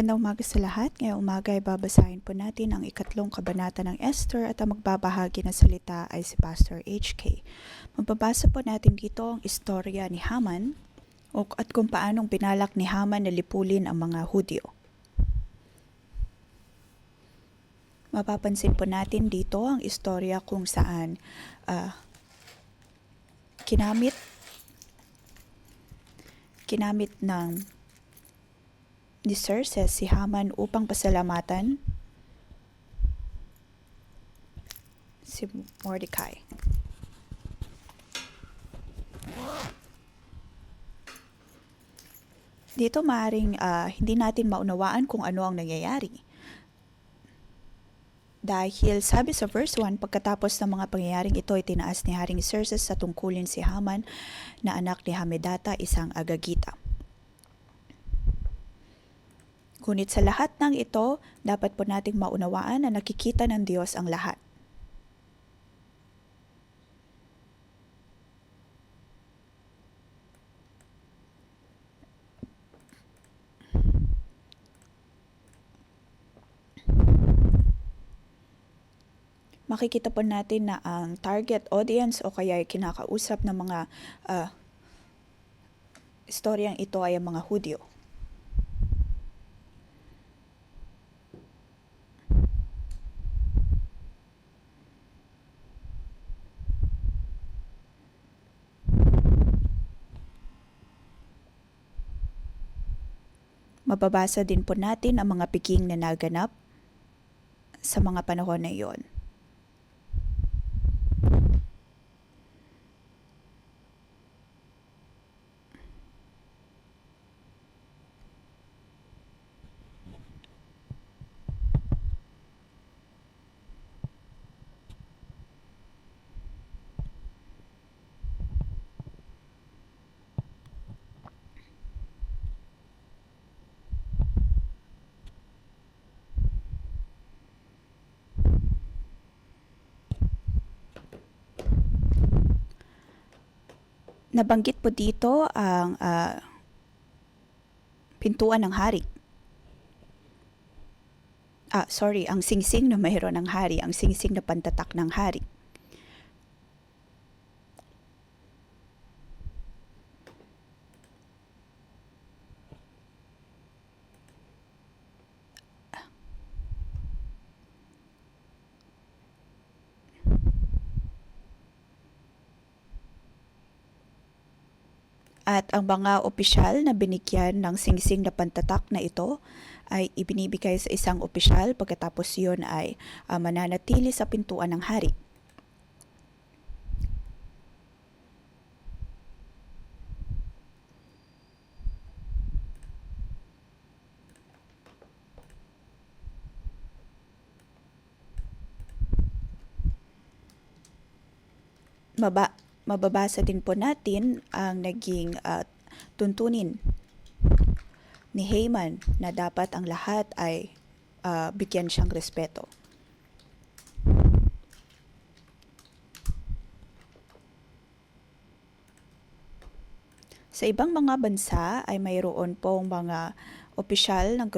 Magandang umaga sa lahat. Ngayong umaga ay babasahin po natin ang ikatlong kabanata ng Esther at ang magbabahagi ng salita ay si Pastor HK. Magbabasa po natin dito ang istorya ni Haman at kung paanong binalak ni Haman na lipulin ang mga Hudyo. Mapapansin po natin dito ang istorya kung saan kinamit ng ni Xerxes si Haman upang pasalamatan si Mordecai. Dito maaring hindi natin maunawaan kung ano ang nangyayari. Dahil sabi sa verse 1, pagkatapos ng mga pangyayaring ito ay tinaas ni Haring Xerxes sa tungkulin si Haman na anak ni Hamedata, isang Agagita. Ngunit sa lahat ng ito, dapat po nating maunawaan na nakikita ng Diyos ang lahat. Makikita po natin na ang target audience o kaya kinakausap ng mga istoryang ito ay ang mga Hudyo. Mababasa din po natin ang mga piking na naganap sa mga panahon na iyon. Nabanggit po dito ang pintuan ng hari. Ang singsing na mayroon ng hari, ang singsing na pantatak ng hari. At ang mga opisyal na binigyan ng singsing na pantatak na ito ay ibinibigay sa isang opisyal, pagkatapos yun ay mananatili sa pintuan ng hari. Mababasa din po natin ang naging tuntunin ni Haman na dapat ang lahat ay bigyan siyang respeto. Sa ibang mga bansa ay mayroon pong mga opisyal ng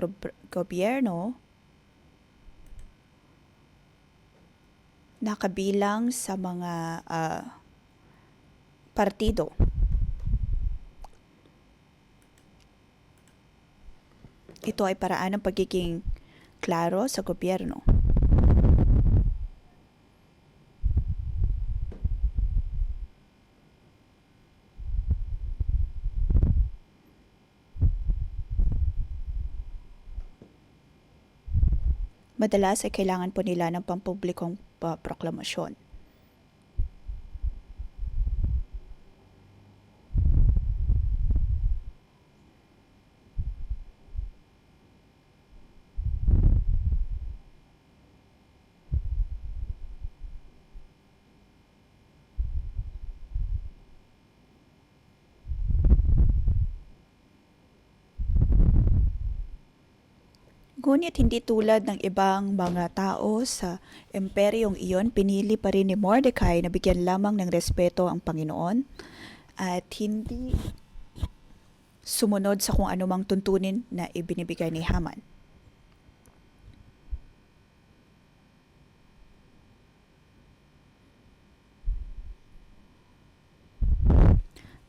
gobyerno na kabilang sa mga partido. Ito ay paraan ng pagiging klaro sa gobyerno. Madalas ay kailangan po nila ng pampublikong proklamasyon. Ngunit hindi tulad ng ibang mga tao sa imperyong iyon, pinili pa rin ni Mordecai na bigyan lamang ng respeto ang Panginoon at hindi sumunod sa kung anumang tuntunin na ibinibigay ni Haman.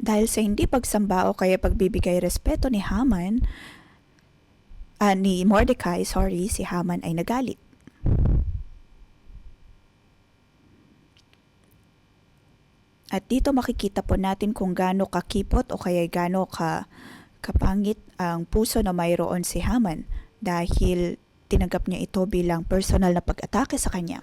Dahil sa hindi pagsamba o kaya pagbibigay respeto ni ni Mordecai, si Haman ay nagalit. At dito makikita po natin kung gaano kakipot o kaya gaano kapangit ang puso na mayroon si Haman dahil tinanggap niya ito bilang personal na pag-atake sa kanya.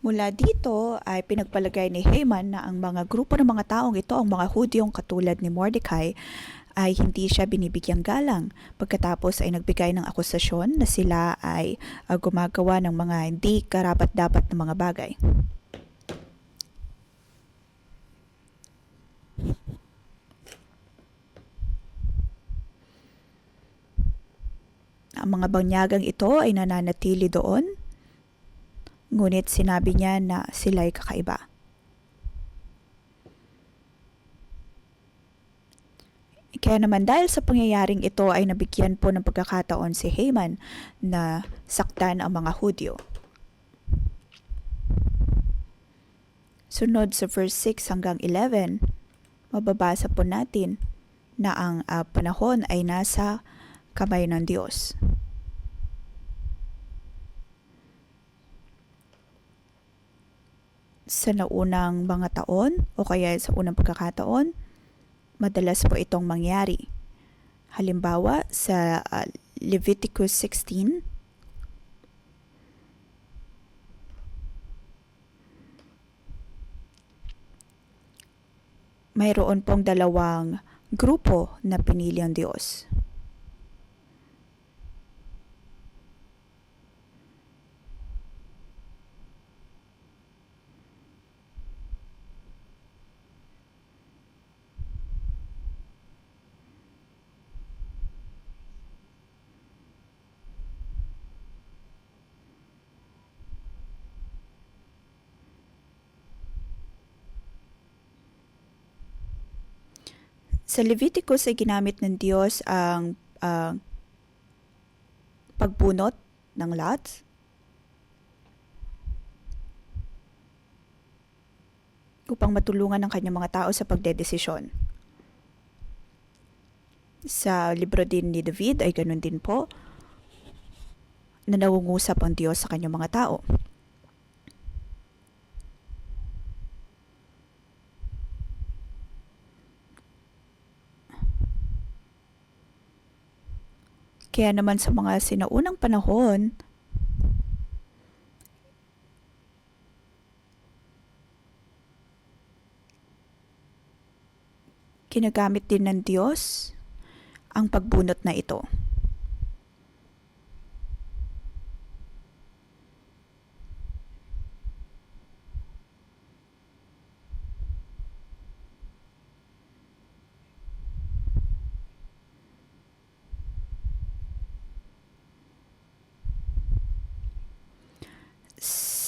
Mula dito ay pinagpalagay ni Haman na ang mga grupo ng mga taong ito, ang mga Hudyong katulad ni Mordecai, ay hindi siya binibigyang galang. Pagkatapos ay nagbigay ng akusasyon na sila ay gumagawa ng mga hindi karapat-dapat na mga bagay. Ang mga banyagang ito ay nananatili doon, ngunit sinabi niya na sila'y kakaiba. Kaya naman dahil sa pangyayaring ito ay nabigyan po ng pagkakataon si Haman na saktan ang mga Hudyo. Sunod sa verse 6 hanggang 11, mababasa po natin na ang panahon ay nasa kamay ng Diyos. Sa naunang mga taon o kaya sa unang pagkakataon, madalas po itong mangyari. Halimbawa, sa Leviticus 16, mayroon pong dalawang grupo na pinili ang Diyos. Sa Leviticus ay ginamit ng Diyos ang pagbunot ng lots upang matulungan ng kanyang mga tao sa pagdedesisyon. Sa libro din ni David ay ganun din po, na nangungusap ang Diyos sa kanyang mga tao. Kaya naman sa mga sinaunang panahon, ginagamit din ng Diyos ang pagbunot na ito.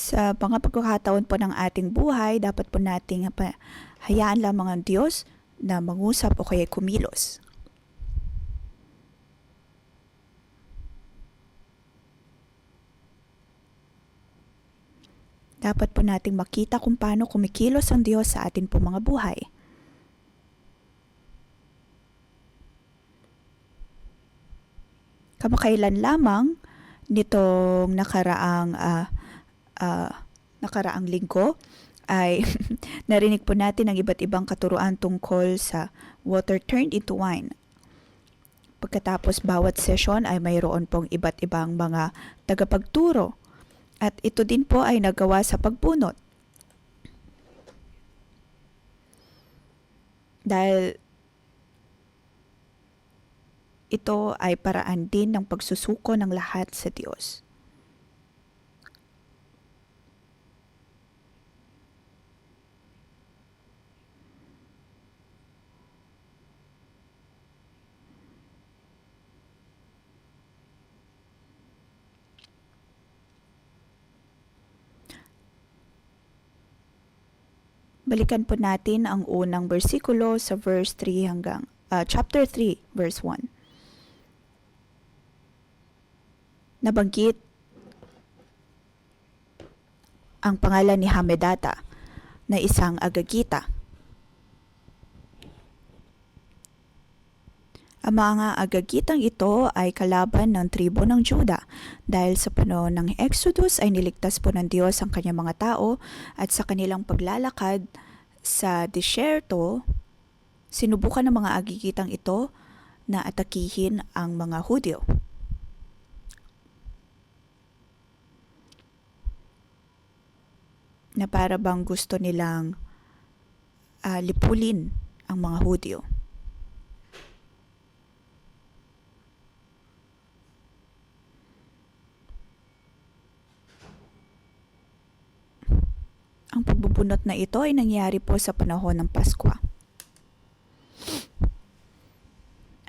Sa mga pagkakataon po ng ating buhay, dapat po nating hayaan lamang ang Diyos na mangusap o kaya kumilos. Dapat po nating makita kung paano kumikilos ang Diyos sa atin po mga buhay. Kamakailan lamang nitong nakaraang linggo ay narinig po natin ang iba't ibang katuruan tungkol sa water turned into wine. Pagkatapos bawat session ay mayroon pong iba't ibang mga tagapagturo at ito din po ay nagawa sa pagbunot. Dahil ito ay paraan din ng pagsusuko ng lahat sa Diyos. Balikan po natin ang unang bersikulo sa verse 3 hanggang chapter 3 verse 1. Nabanggit ang pangalan ni Hamedata na isang Agagita. Ang mga Agagitang ito ay kalaban ng tribo ng Juda dahil sa panahon ng Exodus ay niligtas po ng Diyos ang kanyang mga tao at sa kanilang paglalakad sa disyerto, sinubukan ng mga Agagitang ito na atakihin ang mga Hudyo. Na para bang gusto nilang lipulin ang mga Hudyo. Ang pagbubunot na ito ay nangyari po sa panahon ng Pasko.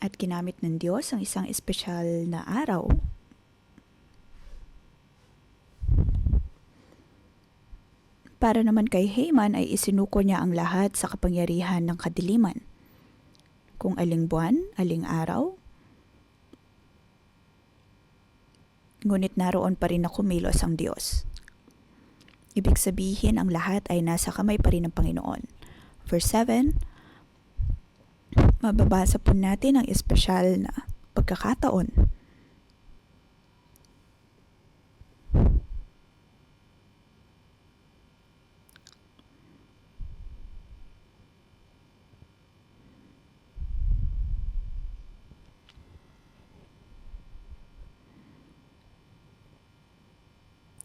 At ginamit ng Diyos ang isang espesyal na araw para naman kay Haman ay isinuko niya ang lahat sa kapangyarihan ng kadiliman. Kung aling buwan, aling araw, ngunit naroon pa rin na kumilos ang Diyos. Ibig sabihin, ang lahat ay nasa kamay pa rin ng Panginoon. Verse 7, mababasa po natin ang espesyal na pagkakataon.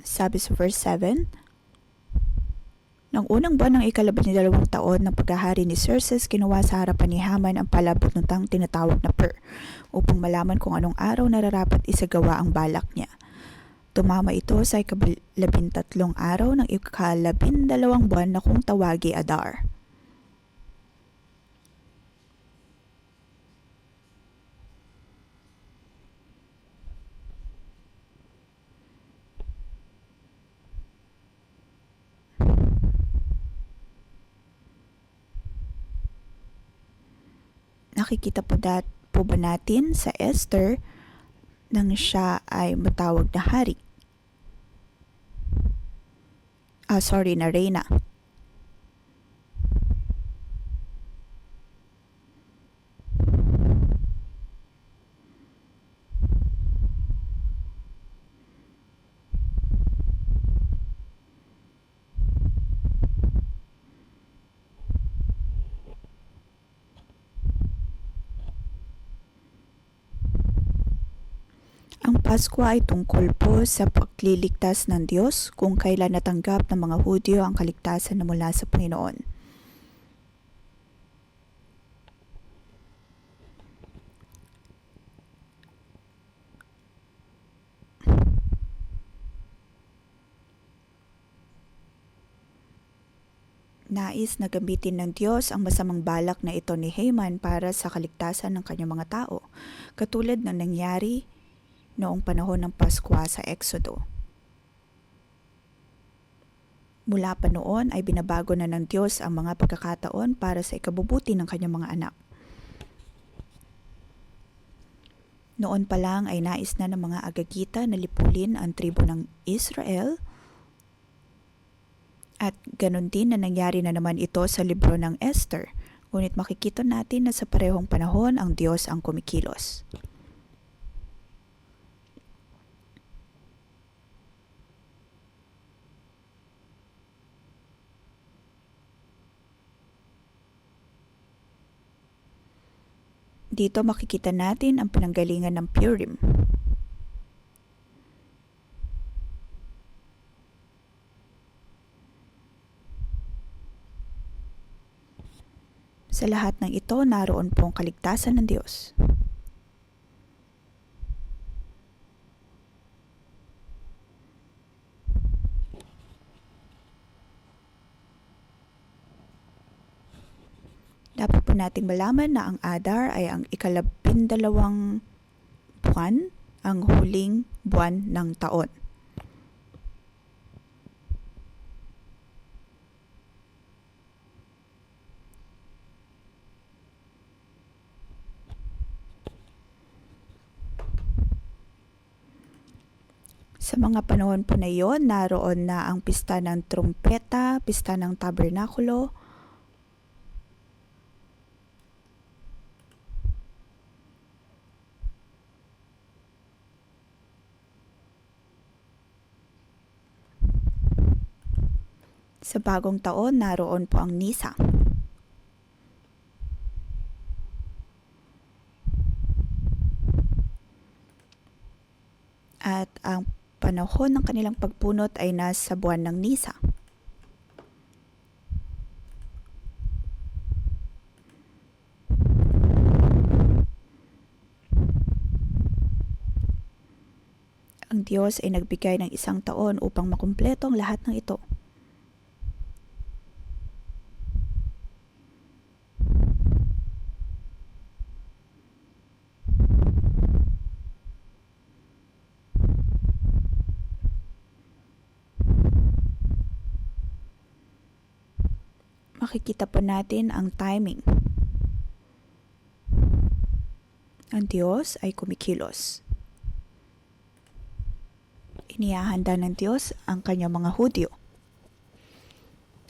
Sabi sa verse 7, Nang unang buwan ng ika-12 taon ng paghahari ni Xerxes, kinuha sa harapan ni Haman ang palabutang tinatawag na Pur, upang malaman kung anong araw nararapat isagawa ang balak niya. Tumama ito sa ika-13 araw ng ika-12 buwan na kung tawagi Adar. Nakikita po ba natin sa Esther nang siya ay matawag na hari? Na reyna. Ang Pasko ay tungkol po sa pagliligtas ng Diyos kung kailan natanggap ng mga Hudyo ang kaligtasan na mula sa Panginoon. Nais na gamitin ng Diyos ang masamang balak na ito ni Haman para sa kaligtasan ng kanyang mga tao, katulad ng nangyari noong panahon ng Pasko sa Exodo. Mula pa noon ay binabago na ng Diyos ang mga pagkakataon para sa ikabubuti ng kanyang mga anak. Noon pa lang ay nais na ng mga Agagita na lipulin ang tribo ng Israel, at ganun din na nangyari na naman ito sa libro ng Esther, ngunit makikita natin na sa parehong panahon ang Diyos ang kumikilos. Dito makikita natin ang pinanggalingan ng Purim. Sa lahat ng ito, naroon po ang kaligtasan ng Diyos. Dapat po nating malaman na ang Adar ay ang ika-12 buwan, ang huling buwan ng taon. Sa mga panahon po na iyon, naroon na ang pista ng trumpeta, pista ng tabernakulo, sa bagong taon, naroon po ang Nisa. At ang panahon ng kanilang pagpunot ay nasa buwan ng Nisa. Ang Diyos ay nagbigay ng 1 taon upang makumpleto ang lahat ng ito. Makikita po natin ang timing. Ang Diyos ay kumikilos. Inihahanda ng Diyos ang kanyang mga Hudyo.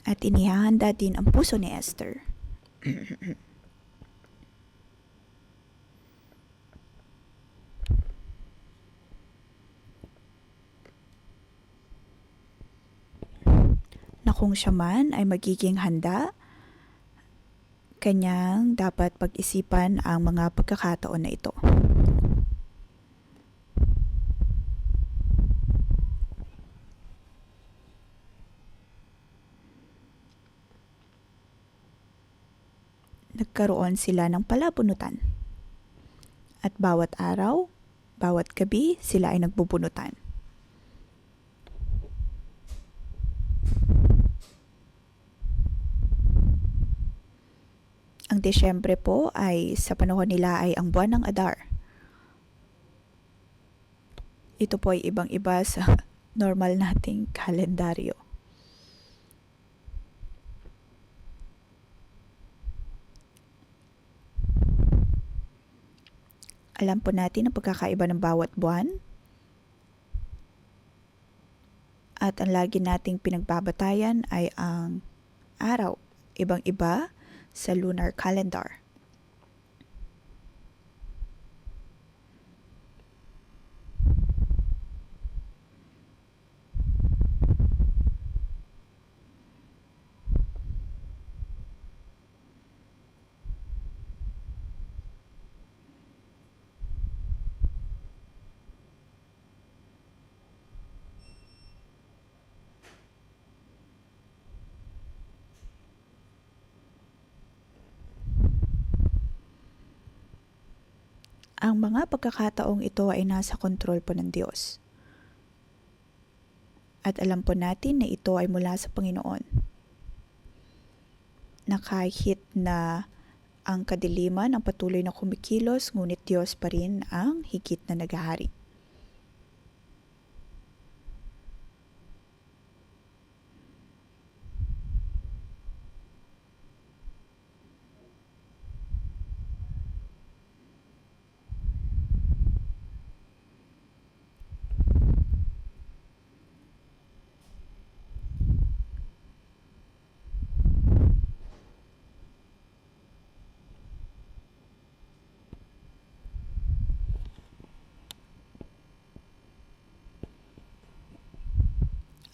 At inihahanda din ang puso ni Esther. Na kung siya man ay magiging handa, kanyang dapat pag-isipan ang mga pagkakataon na ito. Nagkaroon sila ng palabunutan. At bawat araw, bawat gabi, sila ay nagbubunutan. Ang Desyembre po ay sa panahon nila ay ang buwan ng Adar. Ito po ay ibang-iba sa normal nating kalendaryo. Alam po natin ang pagkakaiba ng bawat buwan. At ang lagi nating pinagbabatayan ay ang araw. Ibang-iba sa lunar calendar. Ang mga pagkakataong ito ay nasa kontrol po ng Diyos. At alam po natin na ito ay mula sa Panginoon. Na kahit na ang kadiliman ang patuloy na kumikilos, ngunit Diyos pa rin ang higit na naghahari.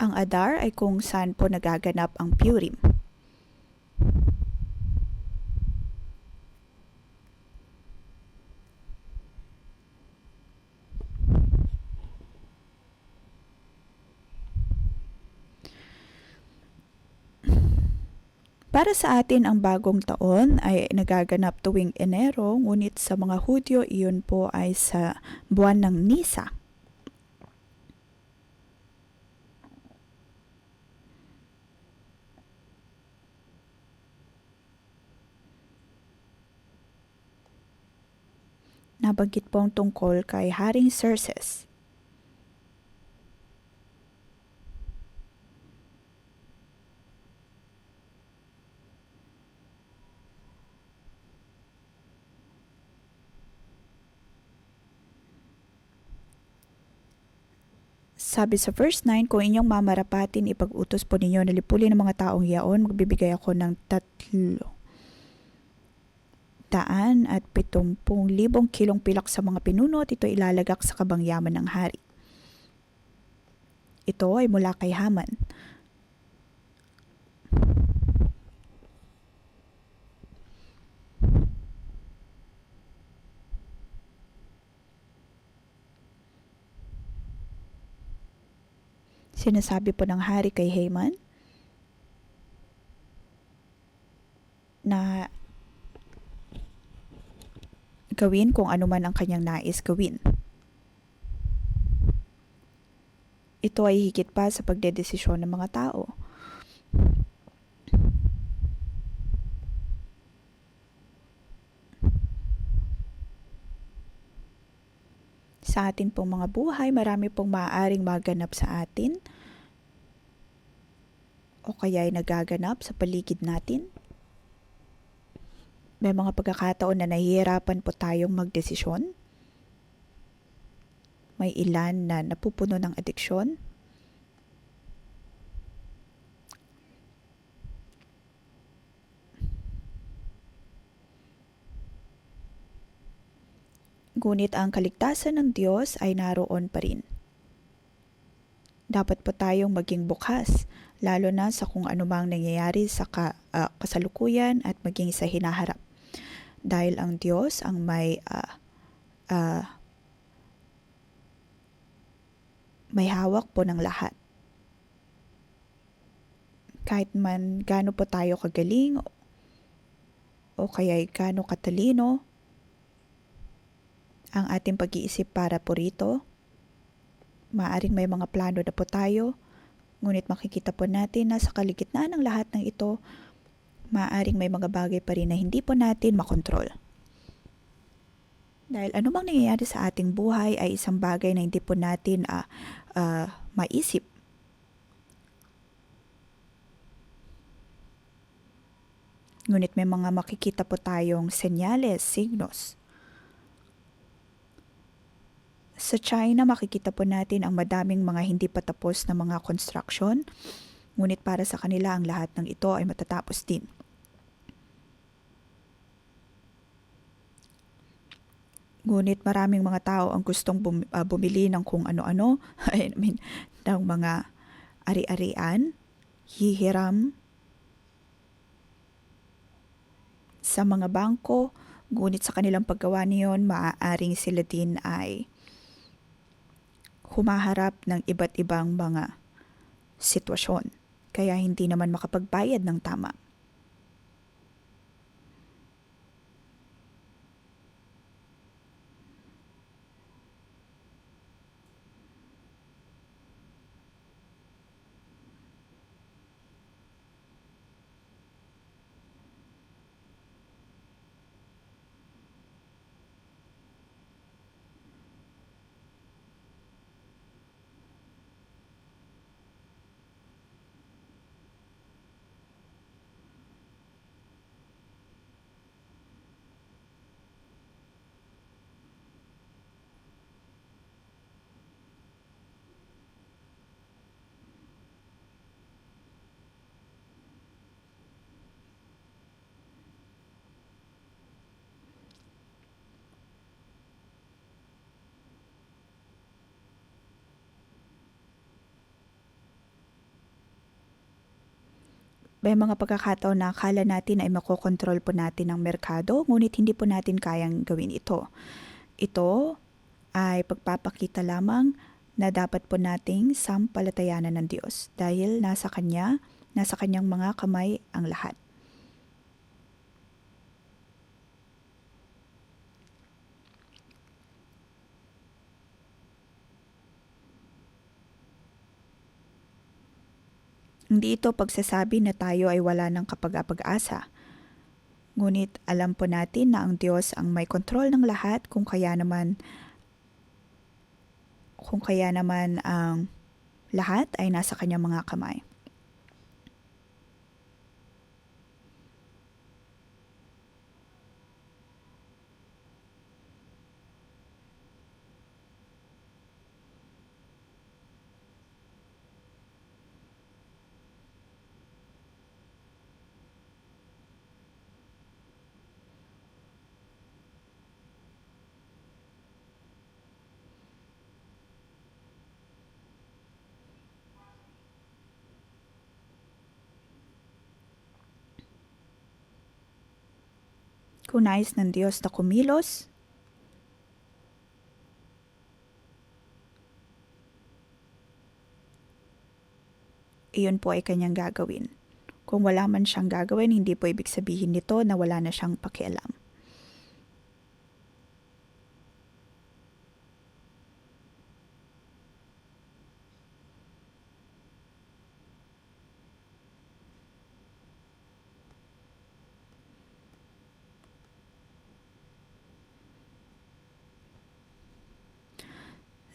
Ang Adar ay kung saan po nagaganap ang Purim. Para sa atin, ang bagong taon ay nagaganap tuwing Enero, ngunit sa mga Hudyo, iyon po ay sa buwan ng Nisa. Nabanggit po ang tungkol kay Haring Xerxes. Sabi sa verse 9, kung inyong mamarapatin, ipag-utos po ninyo na lipulin ng mga taong iyaon, magbibigay ako ng 370,000 kilong pilak sa mga pinuno at ito ilalagak sa kabangyaman ng hari. Ito ay mula kay Haman. Sinasabi po ng hari kay Haman na gawin kung ano man ang kanyang nais gawin. Ito ay higit pa sa pagdedesisyon ng mga tao. Sa atin pong mga buhay, marami pong maaaring maganap sa atin o kaya ay nagaganap sa paligid natin. May mga pagkakataon na nahihirapan po tayong magdesisyon. May ilan na napupuno ng adiksyon. Ngunit ang kaligtasan ng Diyos ay naroon pa rin. Dapat po tayong maging bukas, lalo na sa kung anumang nangyayari sa kasalukuyan at maging sa hinaharap. Dahil ang Diyos ang may hawak po ng lahat. Kahit man gaano po tayo kagaling o kaya gaano katalino ang ating pag-iisip para po rito, maaring may mga plano na po tayo, ngunit makikita po natin na sa kaligitnaan ng lahat ng ito, maaring may mga bagay pa rin na hindi po natin makontrol. Dahil anumang nangyayari sa ating buhay ay isang bagay na hindi po natin maisip. Ngunit may mga makikita po tayong senyales, signos. Sa China, makikita po natin ang madaming mga hindi pa tapos na mga construction, ngunit para sa kanila ang lahat ng ito ay matatapos din. Ngunit maraming mga tao ang gustong bumili ng kung ano-ano, ng mga ari-arian, hihiram sa mga bangko, ngunit sa kanilang paggawa niyon, maaaring sila din ay humaharap ng iba't ibang mga sitwasyon, kaya hindi naman makapagbayad ng tama. May mga pagkakataon na akala natin ay makokontrol po natin ang merkado, ngunit hindi po natin kayang gawin ito. Ito ay pagpapakita lamang na dapat po nating sampalatayanan ng Diyos dahil nasa Kanyang mga kamay ang lahat. Hindi ito pagsasabi na tayo ay wala ng kapag-asa. Ngunit alam po natin na ang Diyos ang may kontrol ng lahat, kung kaya naman ang lahat ay nasa Kanyang mga kamay. Kung nais ng Diyos na kumilos, iyon po ay kanyang gagawin. Kung wala man siyang gagawin, hindi po ibig sabihin nito na wala na siyang pakialam.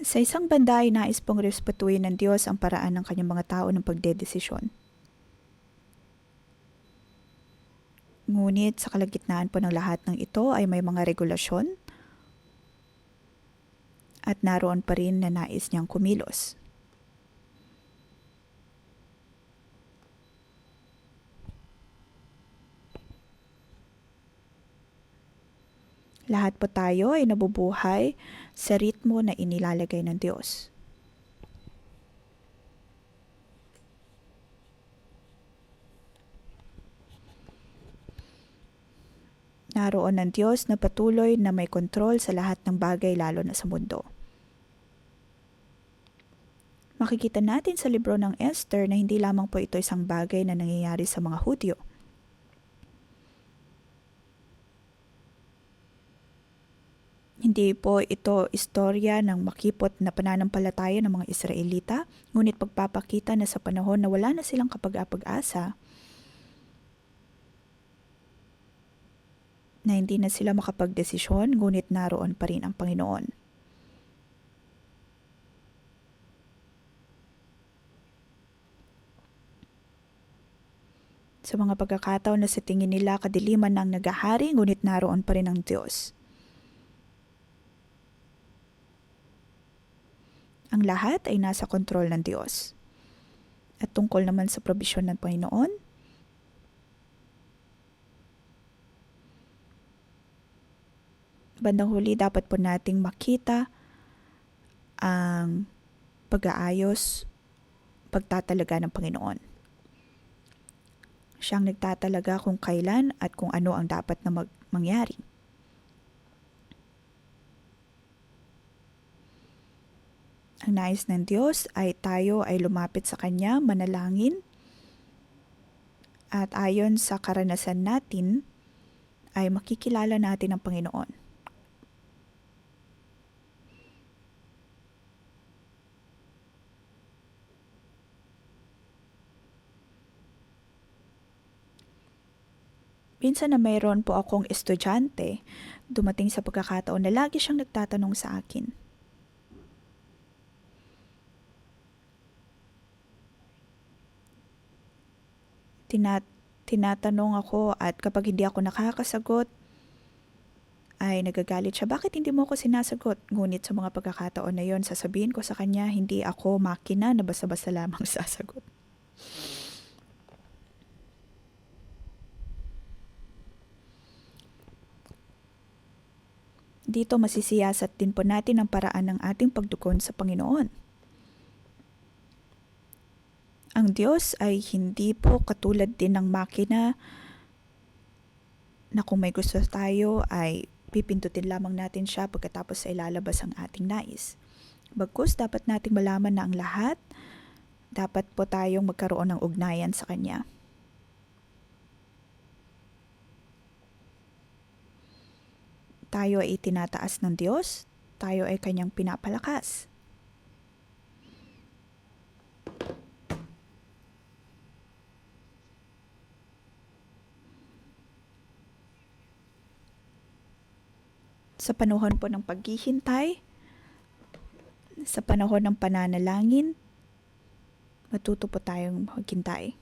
Sa isang banda ay nais pong respetuhin ng Diyos ang paraan ng kanyang mga tao ng pagdedesisyon. Ngunit sa kalagitnaan po ng lahat ng ito ay may mga regulasyon at naroon pa rin na nais niyang kumilos. Lahat po tayo ay nabubuhay sa ritmo na inilalagay ng Diyos. Naroon ng Diyos na patuloy na may kontrol sa lahat ng bagay lalo na sa mundo. Makikita natin sa libro ng Esther na hindi lamang po ito isang bagay na nangyayari sa mga Hudyo. Hindi po ito istorya ng makipot na pananampalataya ng mga Israelita, ngunit pagpapakita na sa panahon na wala na silang kapag-apag-asa, na hindi na sila makapagdesisyon, ngunit naroon pa rin ang Panginoon. Sa mga pagkakataon na sa tingin nila kadiliman na ang nagahari, ngunit naroon pa rin ang Diyos. Ang lahat ay nasa kontrol ng Diyos. At tungkol naman sa probisyon ng Panginoon, bandang huli dapat po nating makita ang pag-aayos, pagtatalaga ng Panginoon. Siyang nagtatalaga kung kailan at kung ano ang dapat na mangyari. Ang nais ng Diyos ay tayo ay lumapit sa Kanya, manalangin, at ayon sa karanasan natin ay makikilala natin ang Panginoon. Minsan na mayroon po akong estudyante, dumating sa pagkakataon na lagi siyang nagtatanong sa akin. Tinatanong ako at kapag hindi ako nakakasagot, ay nagagalit siya. Bakit hindi mo ako sinasagot? Ngunit sa mga pagkakataon na yon, sasabihin ko sa kanya, hindi ako makina na basta-basta lamang sasagot. Dito masisiyasat din po natin ang paraan ng ating pagtugon sa Panginoon. Ang Diyos ay hindi po katulad din ng makina na kung may gusto tayo ay pipindutin lamang natin siya pagkatapos ay lalabas ang ating nais. Bagkus dapat nating malaman na ang lahat, dapat po tayong magkaroon ng ugnayan sa Kanya. Tayo ay itinataas ng Diyos, tayo ay Kanyang pinapalakas. Sa panahon po ng paghihintay, sa panahon ng pananalangin, matuto po tayong maghintay.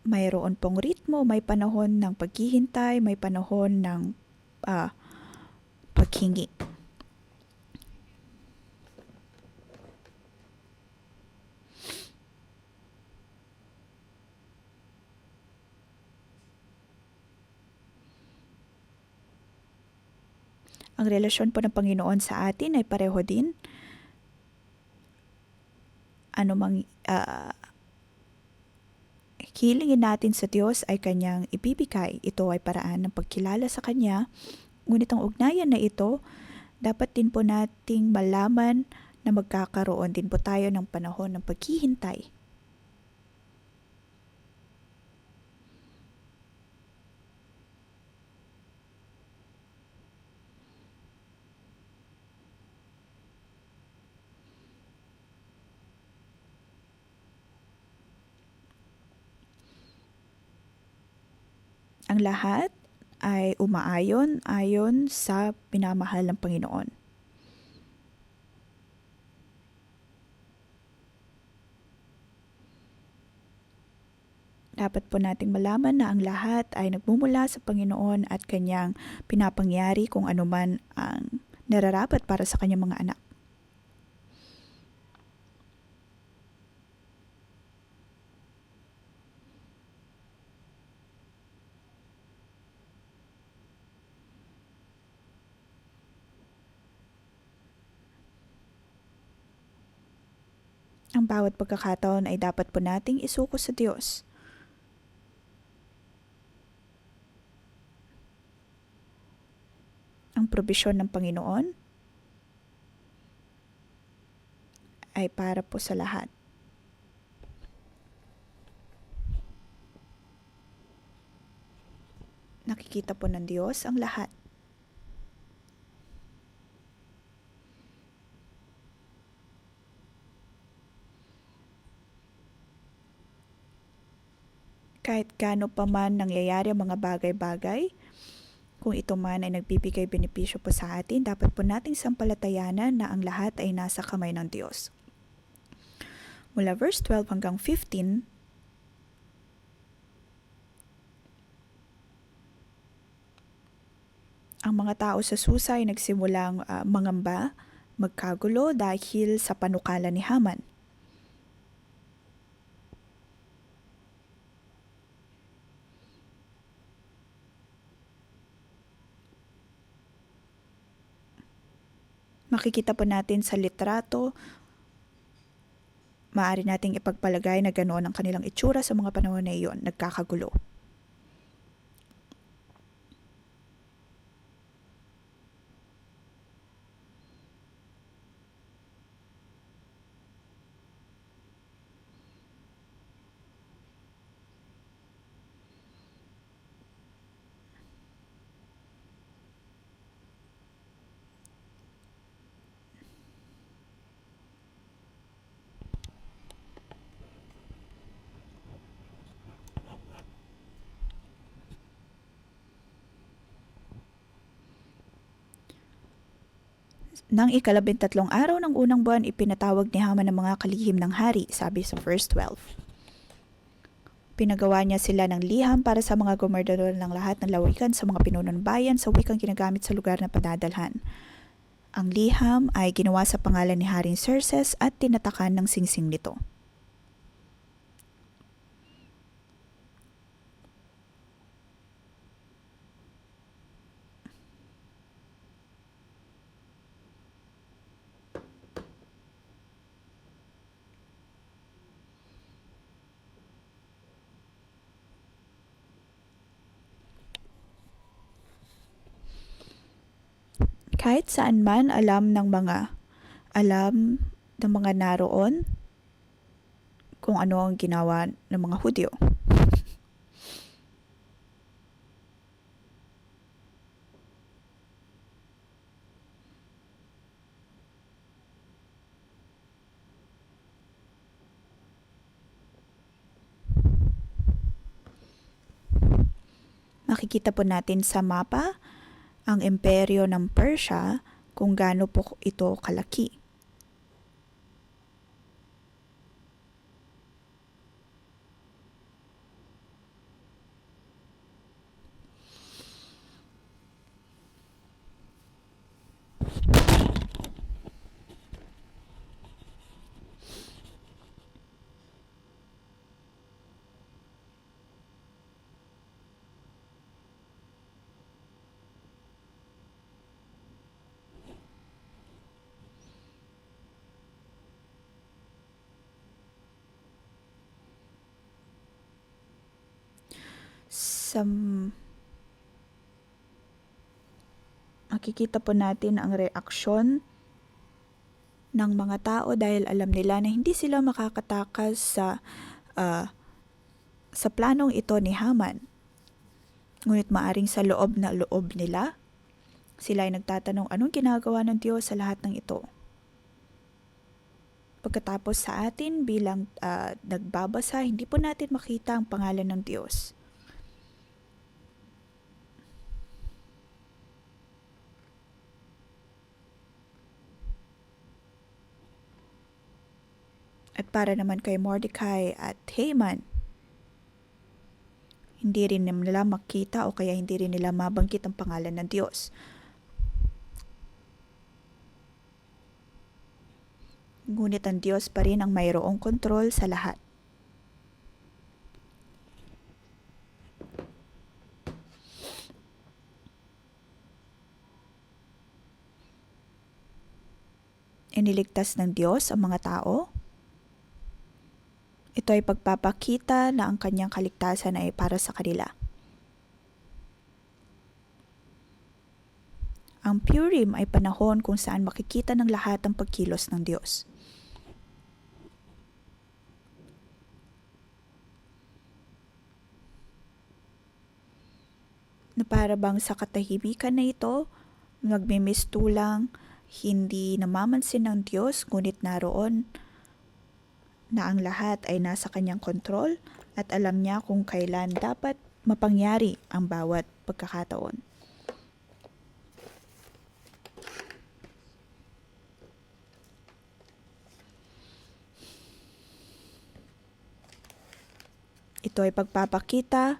Mayroon pong ritmo, may panahon ng paghihintay, may panahon ng paghingi. Ang relasyon po ng Panginoon sa atin ay pareho din. Hilingin natin sa Diyos ay Kanyang ibibigay. Ito ay paraan ng pagkilala sa Kanya. Ngunit ang ugnayan na ito, dapat din po nating malaman na magkakaroon din po tayo ng panahon ng paghihintay. Ang lahat ay ayon sa minamahal ng Panginoon. Dapat po nating malaman na ang lahat ay nagmumula sa Panginoon at Kanyang pinapangyari kung anuman ang nararapat para sa Kanyang mga anak. Ang bawat pagkakataon ay dapat po nating isuko sa Diyos. Ang probisyon ng Panginoon ay para po sa lahat. Nakikita po ng Diyos ang lahat. Kahit gaano pa man nangyayari ang mga bagay-bagay, kung ito man ay nagbibigay benepisyo po sa atin, dapat po nating sampalatayanan na ang lahat ay nasa kamay ng Diyos. Mula verse 12 hanggang 15, ang mga tao sa Susa ay nagsimulang mangamba, magkagulo dahil sa panukala ni Haman. Makikita po natin sa litrato, maaari nating ipagpalagay na ganoon ang kanilang itsura sa mga panahon na iyon, nagkakagulo. Nang 13 araw ng unang buwan, ipinatawag ni Haman ang mga kalihim ng hari, sabi sa verse 12. Pinagawa niya sila ng liham para sa mga gobernador ng lahat ng lawigan sa mga pinunong bayan sa wikang ginagamit sa lugar na padadalhan. Ang liham ay ginawa sa pangalan ni Haring Xerxes at tinatakan ng singsing nito. Kahit saan man alam ng mga naroon kung ano ang ginawa ng mga Hudyo. Makikita po natin sa mapa ang imperyo ng Persia kung gaano po ito kalaki. makikita po natin ang reaksyon ng mga tao dahil alam nila na hindi sila makakatakas sa planong ito ni Haman. Ngunit maaring sa loob na loob nila, sila ay nagtatanong anong ginagawa ng Diyos sa lahat ng ito. Pagkatapos sa atin bilang nagbabasa, hindi po natin makita ang pangalan ng Diyos. At para naman kay Mordecai at Haman, hindi rin nila makita o kaya hindi rin nila mabanggit ang pangalan ng Diyos. Ngunit ang Diyos pa rin ang mayroong kontrol sa lahat. Iniligtas ng Diyos ang mga tao. Ito ay pagpapakita na ang kanyang kaligtasan ay para sa kanila. Ang Purim ay panahon kung saan makikita ng lahat ang pagkilos ng Diyos. Na para bang sa katahimikan na ito, nagmimistulang, hindi namamansin ng Diyos, ngunit naroon na ang lahat ay nasa kanyang kontrol at alam niya kung kailan dapat mapangyari ang bawat pagkakataon. Ito ay pagpapakita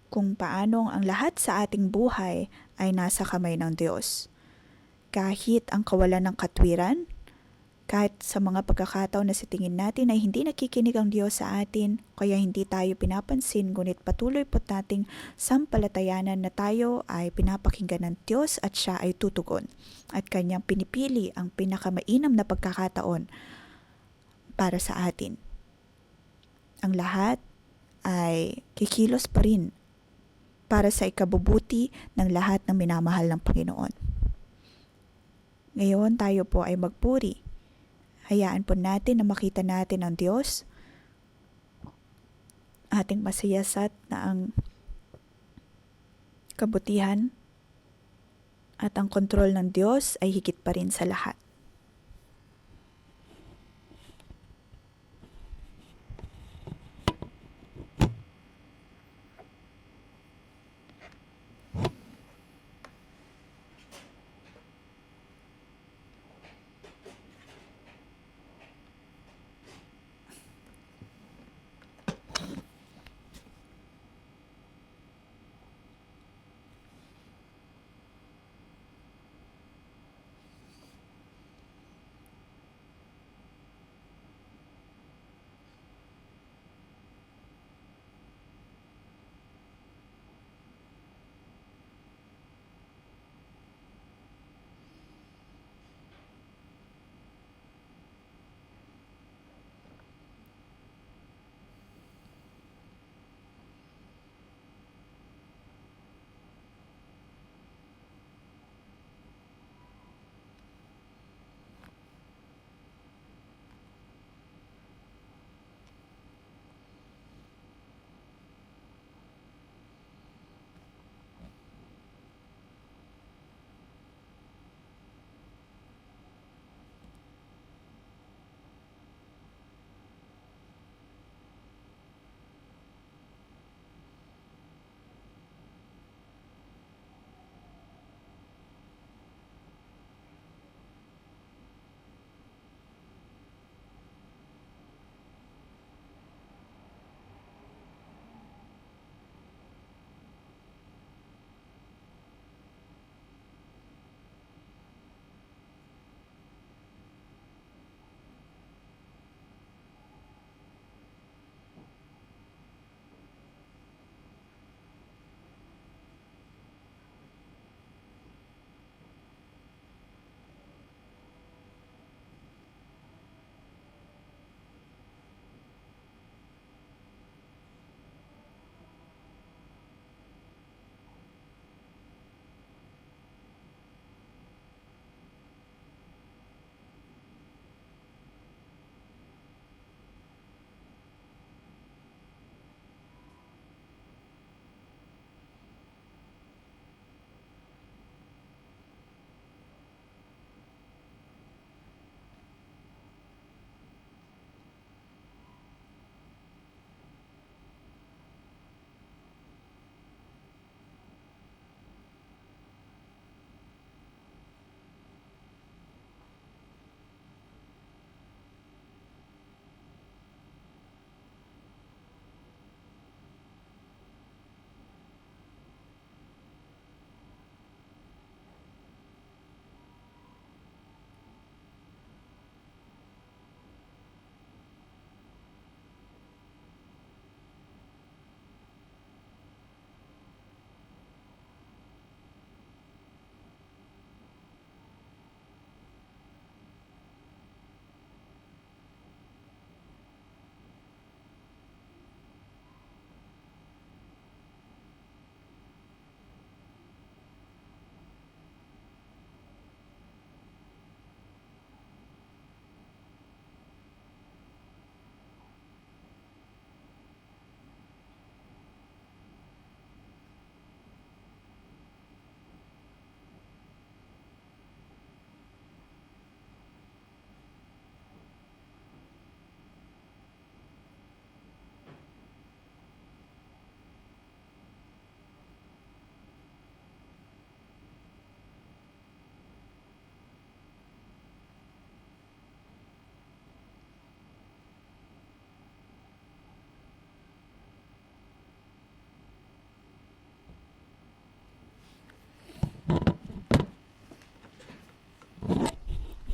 kung paanong ang lahat sa ating buhay ay nasa kamay ng Diyos. Kahit ang kawalan ng katwiran, kahit sa mga pagkakataon na sa tingin natin ay hindi nakikinig ang Diyos sa atin, kaya hindi tayo pinapansin, ngunit patuloy po nating sampalatayanan na tayo ay pinapakinggan ng Diyos at siya ay tutugon. At kanyang pinipili ang pinakamainam na pagkakataon para sa atin. Ang lahat ay kikilos pa rin para sa ikabubuti ng lahat ng minamahal ng Panginoon. Ngayon tayo po ay magpuri. Hayaan po natin na makita natin ang Diyos, ating masayasat na ang kabutihan at ang kontrol ng Diyos ay higit pa rin sa lahat.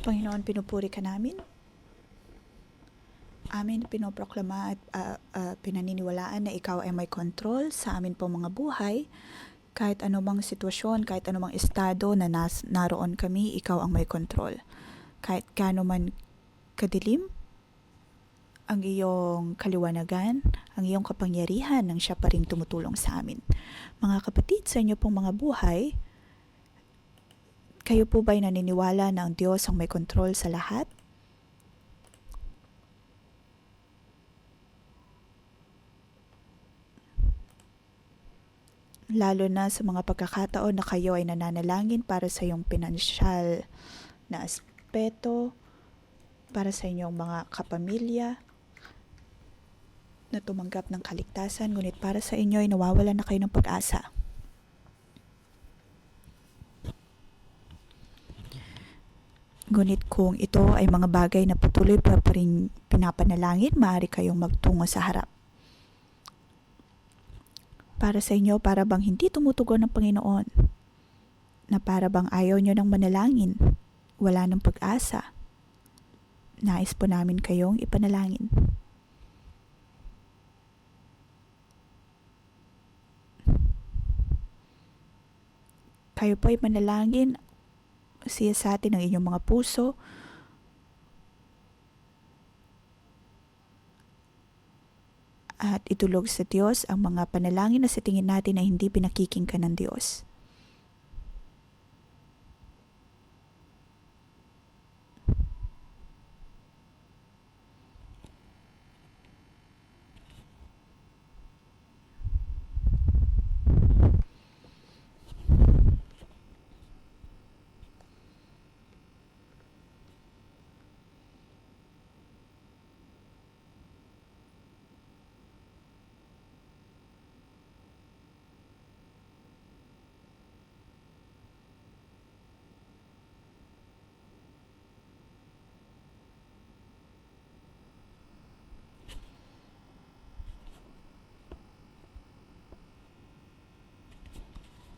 Panginoon, pinupuri ka namin. Amin pinoproklama at pinaniniwalaan na ikaw ay may kontrol sa amin pong mga buhay. Kahit anumang sitwasyon, kahit anumang estado na naroon kami, ikaw ang may kontrol. Kahit gaano man kadilim ang iyong kaliwanagan, ang iyong kapangyarihan nang siya pa rin tumutulong sa amin. Mga kapatid, sa inyo pong mga buhay, kayo po ba'y naniniwala na ang Diyos ang may kontrol sa lahat? Lalo na sa mga pagkakataon na kayo ay nananalangin para sa iyong pinansyal na aspeto, para sa inyong mga kapamilya na tumanggap ng kaligtasan, ngunit para sa inyo ay nawawalan na kayo ng pag-asa. Ngunit kung ito ay mga bagay na patuloy pa rin pinapanalangin, maaari kayong magtungo sa harap. Para sa inyo, para bang hindi tumutugon ng Panginoon, na para bang ayaw nyo ng manalangin, wala ng pag-asa, nais po namin kayong ipanalangin. Kayo po ay manalangin siya sa atin ang inyong mga puso, at itulog sa Diyos ang mga panalangin na sa tingin natin na hindi pinakikinggan ng Diyos.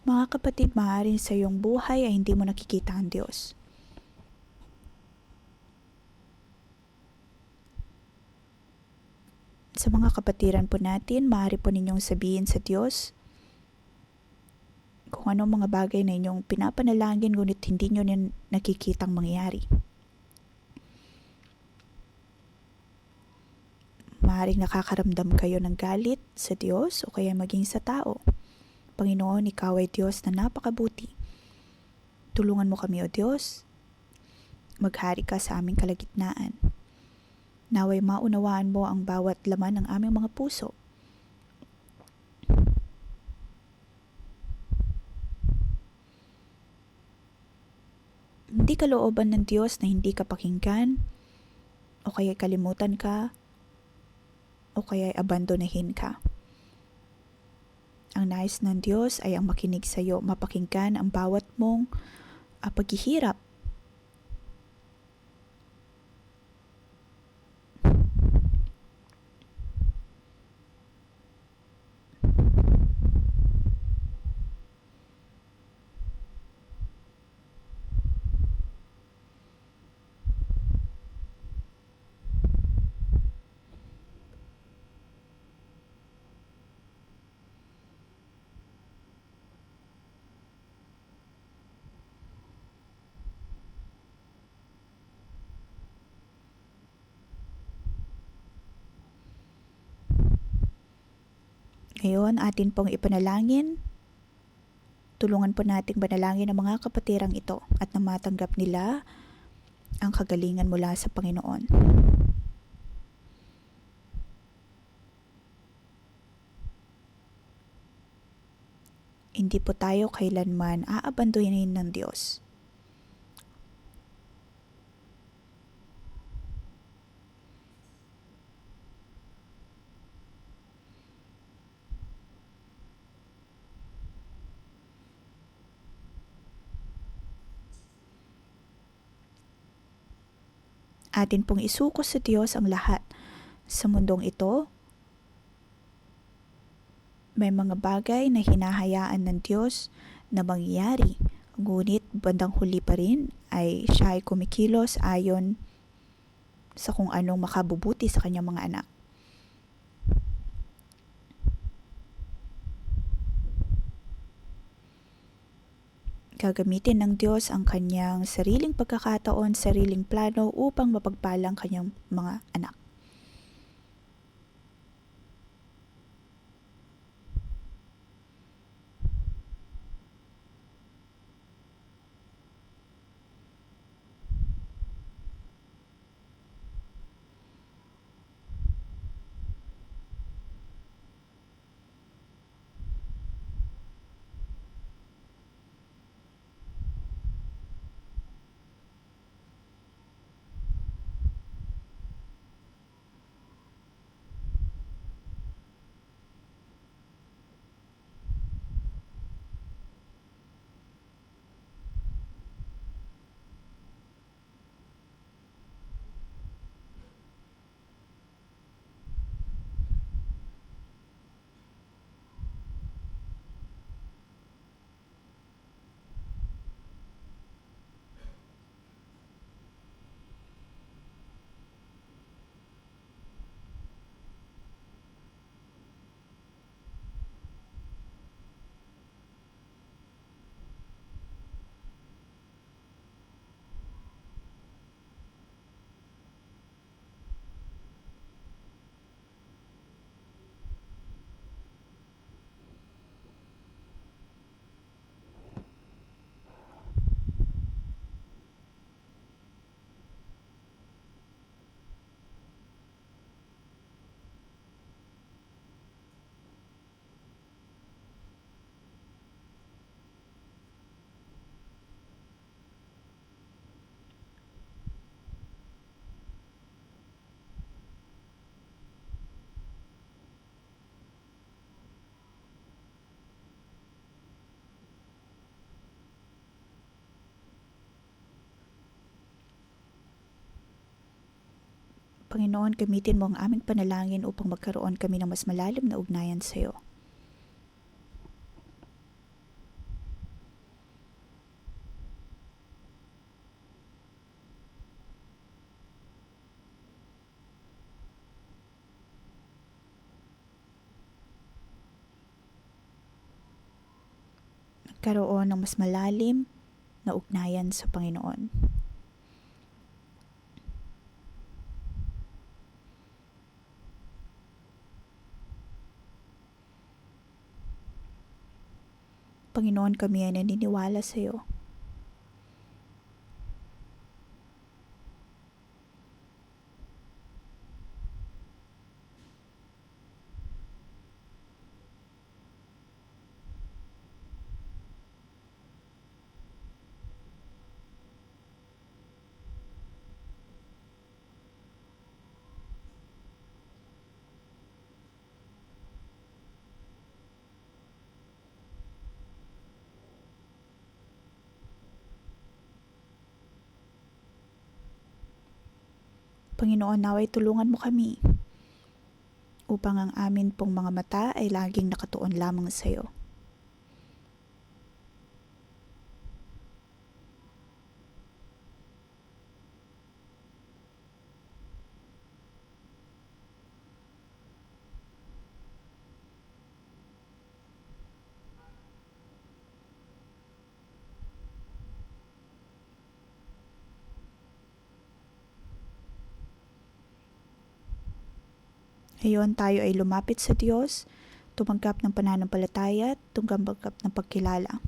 Mga kapatid, maaaring sa iyong buhay ay hindi mo nakikita ang Diyos. Sa mga kapatiran po natin, maaari po ninyong sabihin sa Diyos kung anong mga bagay na inyong pinapanalangin ngunit hindi nyo nakikitang mangyari. Maaaring nakakaramdam kayo ng galit sa Diyos o kaya maging sa tao. Panginoon, ikaw ay Diyos na napakabuti. Tulungan mo kami, O Diyos. Maghari ka sa aming kalagitnaan. Naway maunawaan mo ang bawat laman ng aming mga puso. Hindi kalooban ng Diyos na hindi ka pakinggan, o kaya kalimutan ka, o kaya abandonahin ka. Ang nais ng Diyos ay ang makinig sa iyo, mapakinggan ang bawat mong paghihirap. Ngayon, atin pong ipanalangin. Tulungan po nating manalangin ang mga kapatirang ito at na matanggap nila ang kagalingan mula sa Panginoon. Hindi po tayo kailanman aabandonin ng Diyos. Atin pong isuko sa Diyos ang lahat. Sa mundong ito, may mga bagay na hinahayaan ng Diyos na mangyayari Ngunit bandang huli pa rin ay siya ay kumikilos ayon sa kung anong makabubuti sa kanyang mga anak. Gagamitin ng Diyos ang kanyang sariling pagkakataon, sariling plano upang mapagpalang kanyang mga anak. Panginoon, gamitin mo ang aming panalangin upang magkaroon kami ng mas malalim na ugnayan sa iyo. Magkaroon ng mas malalim na ugnayan sa Panginoon. Panginoon, kami ay naniniwala sa iyo. Panginoon, naway tulungan mo kami upang ang amin pong mga mata ay laging nakatuon lamang sa iyo. Ngayon tayo ay lumapit sa Diyos, tumanggap ng pananampalataya at tumanggap ng pagkilala.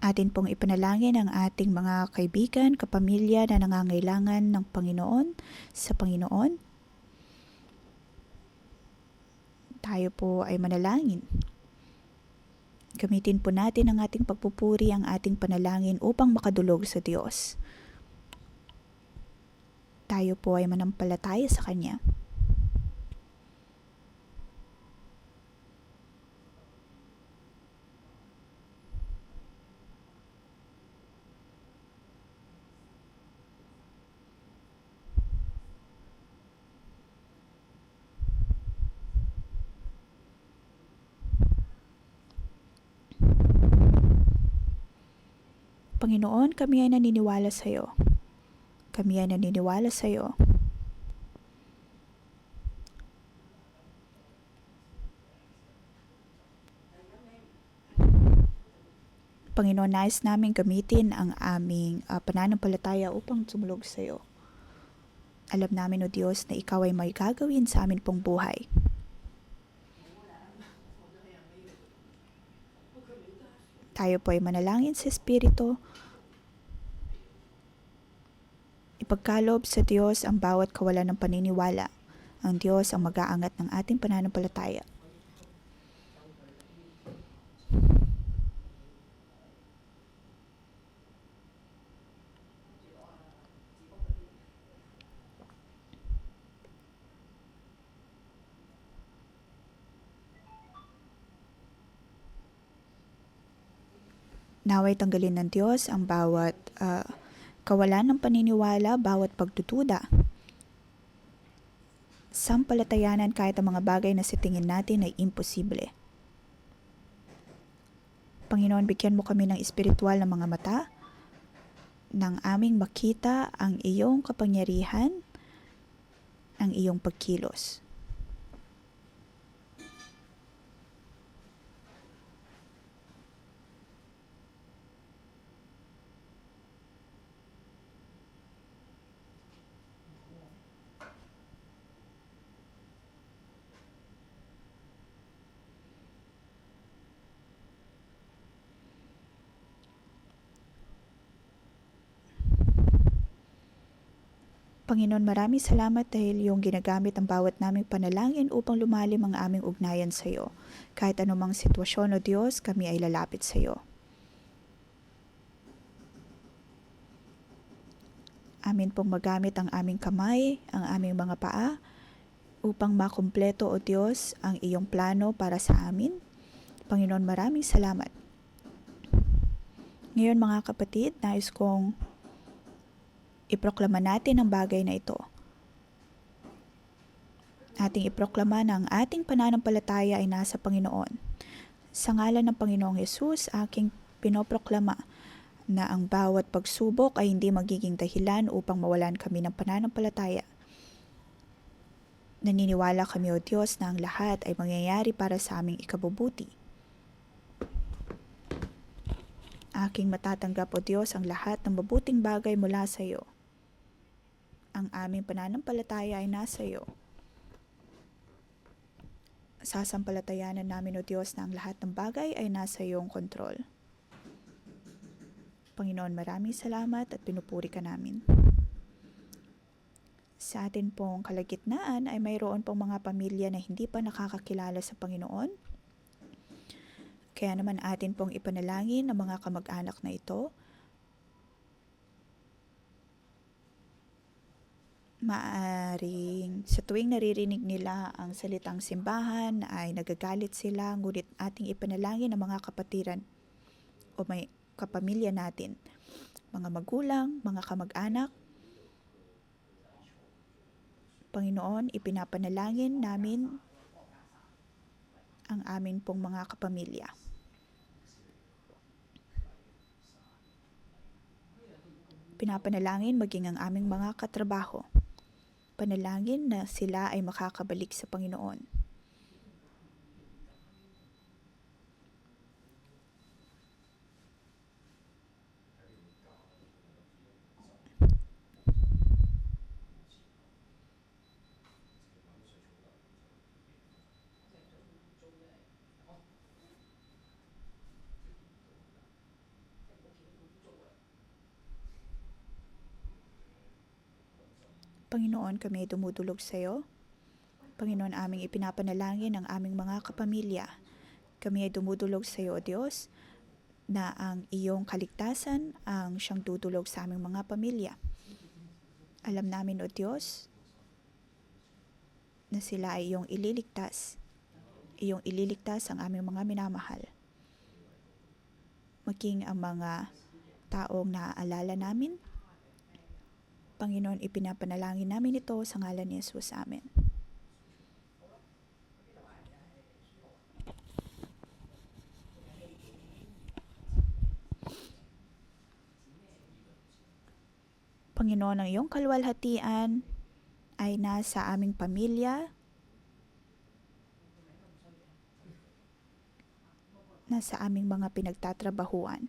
Atin pong ipanalangin ang ating mga kaibigan, kapamilya na nangangailangan ng Panginoon sa Panginoon. Tayo po ay manalangin. Gamitin po natin ang ating pagpupuri, ang ating panalangin upang makadulog sa Diyos. Tayo po ay manampalataya sa Kanya. Panginoon, kami ay naniniwala sa iyo. Kami ay naniniwala sa iyo. Panginoon, nais namin gamitin ang aming pananampalataya upang tumulog sa iyo. Alam namin, O Diyos, na Ikaw ay may gagawin sa amin pong buhay. Tayo po ay manalangin sa Espiritu. Ipagkaloob sa Diyos ang bawat kawalan ng paniniwala. Ang Diyos ang mag-aangat ng ating pananampalataya. Naway tanggalin ng Diyos ang bawat kawalan ng paniniwala, bawat pagdududa. Sampalatayanan kahit ang mga bagay na sa tingin natin ay imposible. Panginoon, bigyan mo kami ng espiritual na mga mata, nang aming makita ang iyong kapangyarihan, ang iyong pagkilos. Panginoon, maraming salamat dahil iyong ginagamit ang bawat naming panalangin upang lumalim ang aming ugnayan sa iyo. Kahit anumang sitwasyon, O Diyos, kami ay lalapit sa iyo. Amin pong magamit ang aming kamay, ang aming mga paa, upang makumpleto, O Diyos, ang iyong plano para sa amin. Panginoon, maraming salamat. Ngayon mga kapatid, nais kong iproklama natin ang bagay na ito. Ating iproklama na ang ating pananampalataya ay nasa Panginoon. Sa ngalan ng Panginoong Yesus, aking pinoproklama na ang bawat pagsubok ay hindi magiging dahilan upang mawalan kami ng pananampalataya. Naniniwala kami, O Diyos, na ang lahat ay mangyayari para sa aming ikabubuti. Aking matatanggap, O Diyos, ang lahat ng mabuting bagay mula sa iyo. Ang aming pananampalataya ay nasa iyo. Sasampalatayanan namin, O Diyos, na ang lahat ng bagay ay nasa iyong kontrol. Panginoon, maraming salamat at pinupuri ka namin. Sa atin pong kalagitnaan ay mayroon pong mga pamilya na hindi pa nakakakilala sa Panginoon. Kaya naman atin pong ipanalangin ang mga kamag-anak na ito. Maaring sa tuwing naririnig nila ang salitang simbahan ay nagagalit sila, ngunit ating ipanalangin ang mga kapatiran o may kapamilya natin, mga magulang, mga kamag-anak. Panginoon, ipinapanalangin namin ang amin pong mga kapamilya. Pinapanalangin maging ang aming mga katrabaho. Panalangin na sila ay makakabalik sa Panginoon. Panginoon, kami ay dumudulog sa iyo. Panginoon, aming ipinapanalangin ang aming mga kapamilya. Kami ay dumudulog sa iyo, O Diyos, na ang iyong kaligtasan ang siyang dudulog sa aming mga pamilya. Alam namin, O Diyos, na sila ay iyong ililigtas. Iyong ililigtas ang aming mga minamahal. Maging ang mga taong naaalala namin. Panginoon, ipinapanalangin namin ito sa ngalan ni Jesus. Amen. Panginoon, ang iyong kaluwalhatian ay nasa aming pamilya, nasa aming mga pinagtatrabahuan.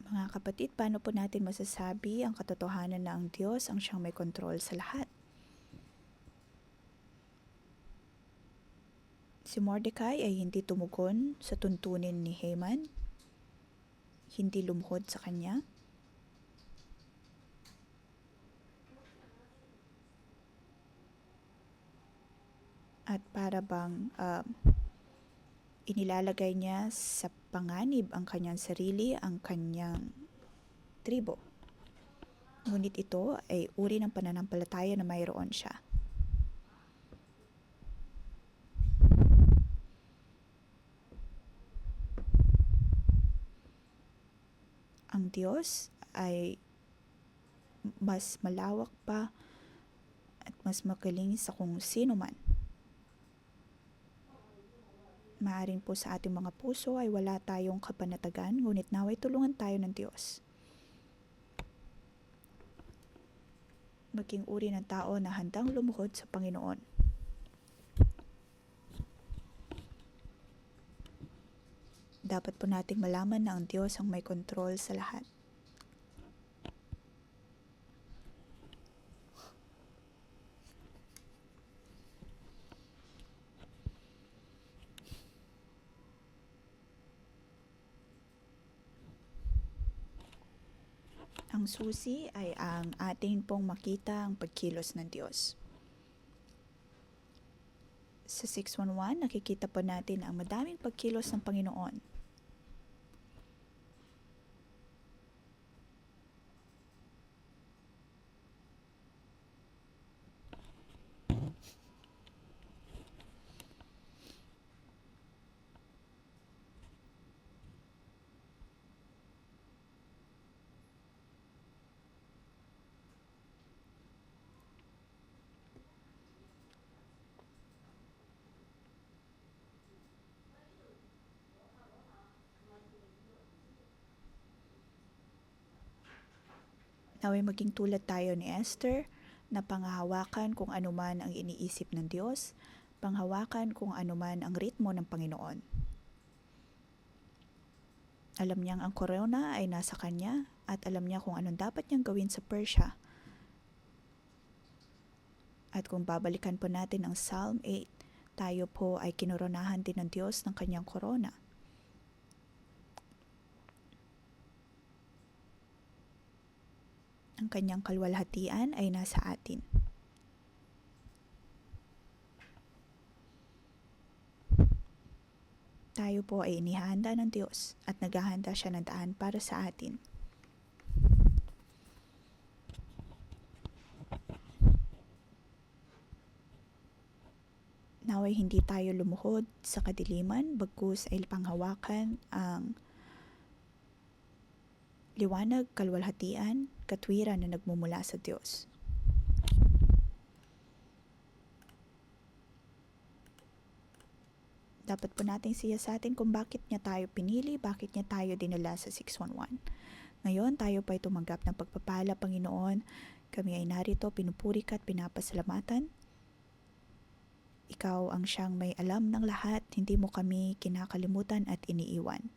Mga kapatid, paano po natin masasabi ang katotohanan na ang Diyos ang siyang may kontrol sa lahat? Si Mordecai ay hindi tumugon sa tuntunin ni Haman, hindi lumuhod sa kanya. At para bang inilalagay niya sa panganib ang kanyang sarili, ang kanyang tribo. Ngunit ito ay uri ng pananampalataya na mayroon siya. Ang Diyos ay mas malawak pa at mas magaling sa kung sino man. Maaring po sa ating mga puso ay wala tayong kapanatagan, ngunit naway tulungan tayo ng Diyos. Maging uri ng tao na handang lumuhod sa Panginoon. Dapat po nating malaman na ang Diyos ang may kontrol sa lahat. Ang susi ay ang ating pong makita ang pagkilos ng Diyos. Sa 611, nakikita po natin ang madaming pagkilos ng Panginoon. Naway maging tulad tayo ni Esther na panghahawakan kung anuman ang iniisip ng Diyos, panghawakan kung anuman ang ritmo ng Panginoon. Alam niyang ang korona ay nasa kanya at alam niya kung anong dapat niyang gawin sa Persia. At kung babalikan po natin ang Psalm 8, tayo po ay kinoronahan din ng Diyos ng kanyang korona. Ang kanyang kalwalhatian ay nasa atin. Tayo po ay inihanda ng Diyos at naghahanda siya ng daan para sa atin. Naway hindi tayo lumuhod sa kadiliman, bagkus ay panghawakan ang liwanag, kalwalhatian, katwiran na nagmumula sa Diyos. Dapat po nating siyasatin kung bakit niya tayo pinili, bakit niya tayo dinala sa 611. Ngayon, tayo pa ay tumanggap ng pagpapala, Panginoon. Kami ay narito, pinupuri ka at pinapasalamatan. Ikaw ang siyang may alam ng lahat, hindi mo kami kinakalimutan at iniiwan.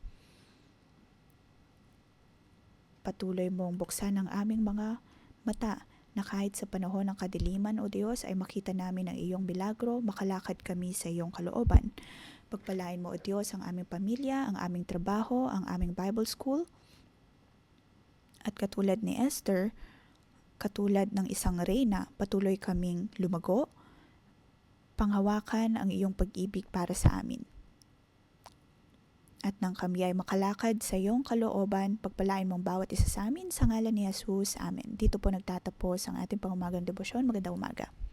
Patuloy mong buksan ang aming mga mata na kahit sa panahon ng kadiliman, O Diyos, ay makita namin ang iyong milagro, makalakad kami sa iyong kalooban. Pagpalain mo, O Diyos, ang aming pamilya, ang aming trabaho, ang aming Bible School. At katulad ni Esther, katulad ng isang reyna, patuloy kaming lumago, panghawakan ang iyong pag-ibig para sa amin. At nang kami ay makalakad sa iyong kalooban, pagpalain mong bawat isa sa amin sa ngalan ni Jesus. Amen. Dito po nagtatapos ang ating pangumagang debosyon. Magandang umaga.